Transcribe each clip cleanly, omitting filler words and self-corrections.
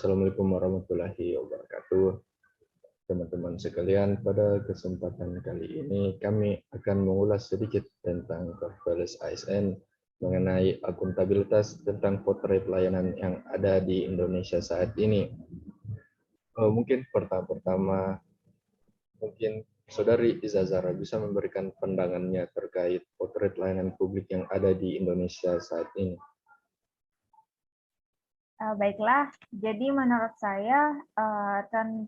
Assalamualaikum warahmatullahi wabarakatuh. Teman-teman sekalian, pada kesempatan kali ini kami akan mengulas sedikit tentang Corvallis ASN mengenai akuntabilitas tentang potret layanan yang ada di Indonesia saat ini. Mungkin pertama-tama, mungkin Saudari Iza Zahra bisa memberikan pandangannya terkait potret layanan publik yang ada di Indonesia saat ini. Baiklah, jadi menurut saya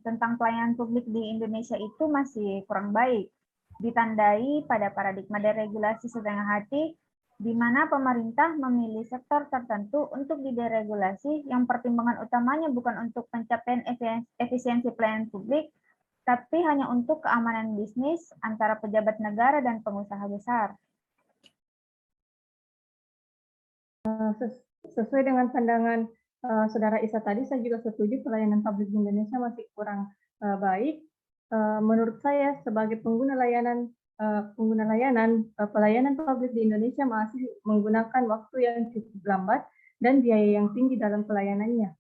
tentang pelayanan publik di Indonesia itu masih kurang baik, ditandai pada paradigma deregulasi setengah hati, di mana pemerintah memilih sektor tertentu untuk dideregulasi yang pertimbangan utamanya bukan untuk pencapaian efisiensi pelayanan publik, tapi hanya untuk keamanan bisnis antara pejabat negara dan pengusaha besar. Sesuai dengan pandangan Saudara Isa tadi, saya juga setuju pelayanan publik di Indonesia masih kurang baik. Menurut saya sebagai pengguna layanan pelayanan publik di Indonesia masih menggunakan waktu yang cukup lambat dan biaya yang tinggi dalam pelayanannya.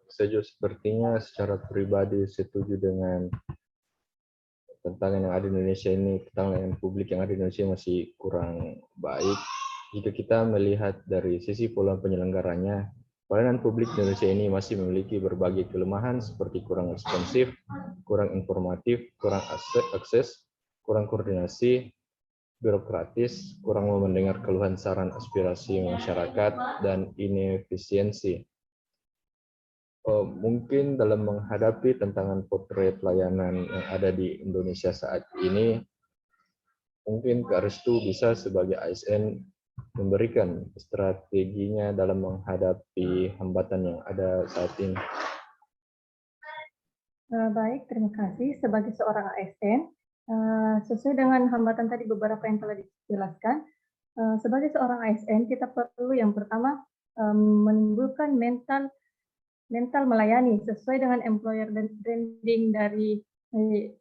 Saya sepertinya secara pribadi setuju dengan tentang yang ada di Indonesia ini, tentang layanan publik yang ada di Indonesia masih kurang baik. Jika kita melihat dari sisi pola penyelenggaranya, pelayanan publik di Indonesia ini masih memiliki berbagai kelemahan seperti kurang responsif, kurang informatif, kurang akses, kurang koordinasi, birokratis, kurang mau mendengar keluhan saran aspirasi masyarakat, dan inefisiensi. Mungkin dalam menghadapi tantangan potret layanan yang ada di Indonesia saat ini, mungkin Kak Restu bisa sebagai ASN memberikan strateginya dalam menghadapi hambatan yang ada saat ini. Baik, terima kasih. Sebagai seorang ASN, sesuai dengan hambatan tadi beberapa yang telah dijelaskan, sebagai seorang ASN kita perlu yang pertama menimbulkan mental melayani sesuai dengan employer branding dari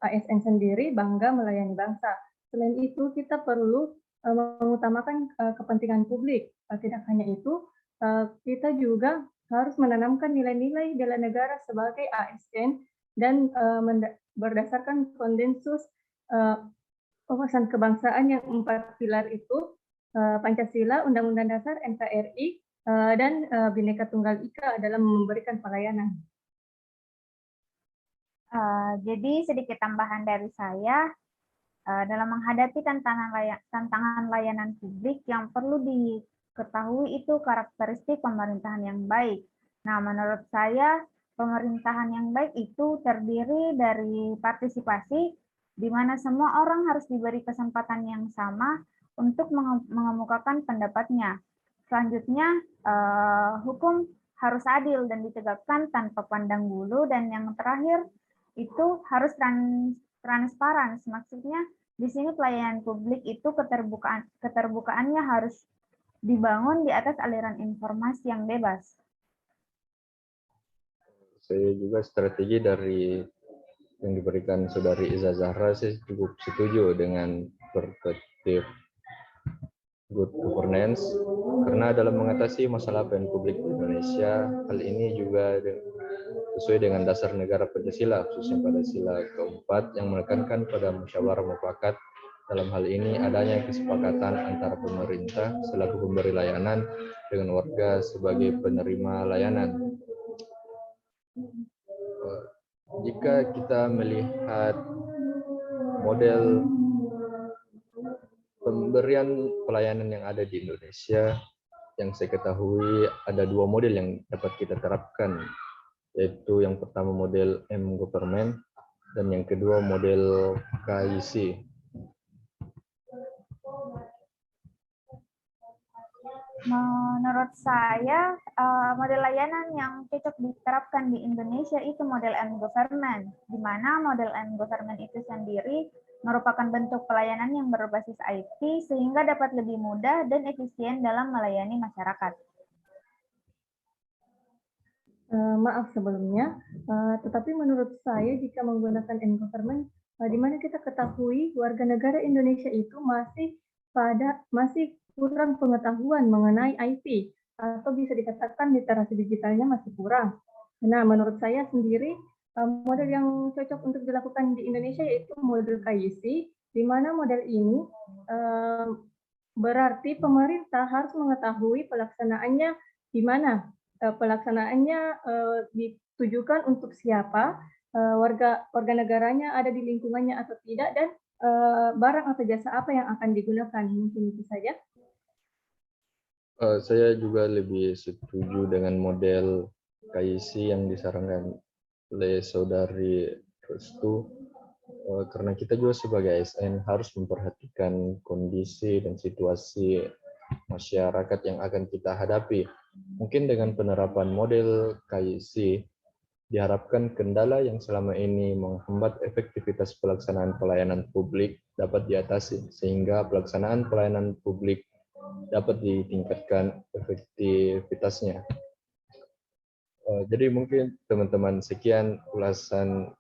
ASN sendiri, bangga melayani bangsa. Selain itu kita perlu mengutamakan kepentingan publik. Tidak hanya itu, kita juga harus menanamkan nilai-nilai bela negara sebagai ASN dan berdasarkan konsensus wawasan kebangsaan yang 4 pilar itu, Pancasila, Undang-Undang Dasar, NKRI, dan Bhinneka Tunggal Ika dalam memberikan pelayanan. Jadi sedikit tambahan dari saya, dalam menghadapi tantangan layanan publik yang perlu diketahui itu karakteristik pemerintahan yang baik. Nah, menurut saya pemerintahan yang baik itu terdiri dari partisipasi, di mana semua orang harus diberi kesempatan yang sama untuk mengemukakan pendapatnya. Selanjutnya, hukum harus adil dan ditegakkan tanpa pandang bulu, dan yang terakhir itu harus transparan. Maksudnya di sini pelayanan publik itu keterbukaannya harus dibangun di atas aliran informasi yang bebas. Saya juga strategi dari yang diberikan Saudari Iza Zahra, saya cukup setuju dengan perspektif good governance, karena dalam mengatasi masalah pelayanan publik di Indonesia, hal ini juga sesuai dengan dasar negara Pancasila, khususnya pada sila keempat yang menekankan pada musyawarah mufakat. Dalam hal ini adanya kesepakatan antara pemerintah selaku pemberi layanan dengan warga sebagai penerima layanan. Jika kita melihat model pemberian pelayanan yang ada di Indonesia, yang saya ketahui ada 2 model yang dapat kita terapkan, yaitu yang pertama model M-Government dan yang kedua model KIC. Menurut saya, model layanan yang cocok diterapkan di Indonesia itu model M-Government, di mana model M-Government itu sendiri merupakan bentuk pelayanan yang berbasis IT sehingga dapat lebih mudah dan efisien dalam melayani masyarakat. Maaf sebelumnya, tetapi menurut saya jika menggunakan M-Government, di mana kita ketahui warga negara Indonesia itu masih kurang pengetahuan mengenai IT. atau bisa dikatakan literasi digitalnya masih kurang. Nah, menurut saya sendiri, model yang cocok untuk dilakukan di Indonesia yaitu model KYC, di mana model ini berarti pemerintah harus mengetahui pelaksanaannya di mana, pelaksanaannya ditujukan untuk siapa, warga negaranya ada di lingkungannya atau tidak, dan barang atau jasa apa yang akan digunakan. Mungkin itu saja. Saya juga lebih setuju dengan model KYC yang disarankan oleh saudari Restu, karena kita juga sebagai ASN harus memperhatikan kondisi dan situasi masyarakat yang akan kita hadapi. Mungkin dengan penerapan model KYC diharapkan kendala yang selama ini menghambat efektivitas pelaksanaan pelayanan publik dapat diatasi, sehingga pelaksanaan pelayanan publik dapat ditingkatkan efektivitasnya. Jadi mungkin teman-teman, sekian ulasan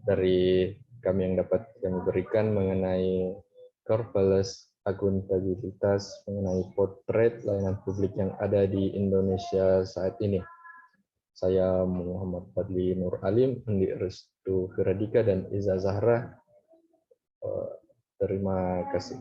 dari kami yang dapat kami berikan mengenai corporate akuntabilitas, mengenai potret layanan publik yang ada di Indonesia saat ini. Saya Muhammad Fadli Nur Alim, Andi Restu Firadika, dan Iza Zahra. Terima kasih.